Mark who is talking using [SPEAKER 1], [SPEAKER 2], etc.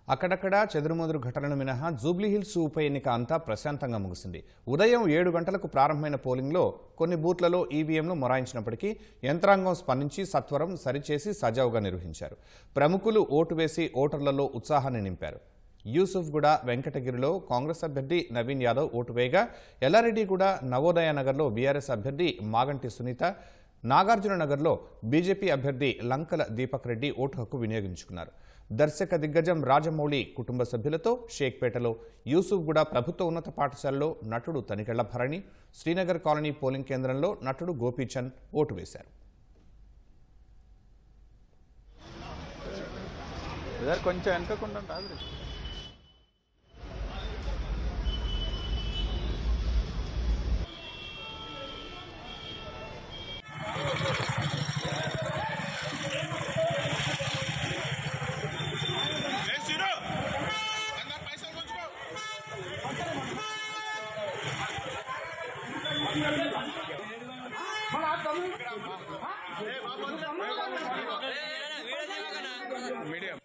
[SPEAKER 1] అక్కడక్కడ చెదురుమదురు ఘటనలు మినహా జూబ్లీహిల్స్ ఉప ఎన్నిక అంతా ప్రశాంతంగా ముగిసింది. ఉదయం 7 గంటలకు ప్రారంభమైన పోలింగ్లో కొన్ని బూత్లలో ఈవీఎంలు మొరాయించినప్పటికీ యంత్రాంగం స్పందించి సత్వరం సరిచేసి సజావుగా నిర్వహించారు. ప్రముఖులు ఓటు వేసి ఓటర్లలో ఉత్సాహాన్ని నింపారు. యూసుఫ్గూడ వెంకటగిరిలో కాంగ్రెస్ అభ్యర్థి నవీన్ యాదవ్ ఓటు వేయగా, ఎల్లారెడ్డిగూడ నవోదయ నగర్లో బీఆర్ఎస్ అభ్యర్థి మాగంటి సునీత, నాగార్జున నగర్లో బీజేపీ అభ్యర్థి లంకల దీపక్ రెడ్డి ఓటు హక్కు వినియోగించుకున్నారు. దర్శక దిగ్గజం రాజమౌళి కుటుంబ సభ్యులతో షేక్పేటలో, యూసుఫ్గూడ ప్రభుత్వ ఉన్నత పాఠశాలలో నటుడు తనికెళ్ల భరణి, శ్రీనగర్ కాలనీ పోలింగ్ కేంద్రంలో నటుడు గోపీచంద్ ఓటు వేశారు.
[SPEAKER 2] కొంచెం వెనకకుండా మీడియం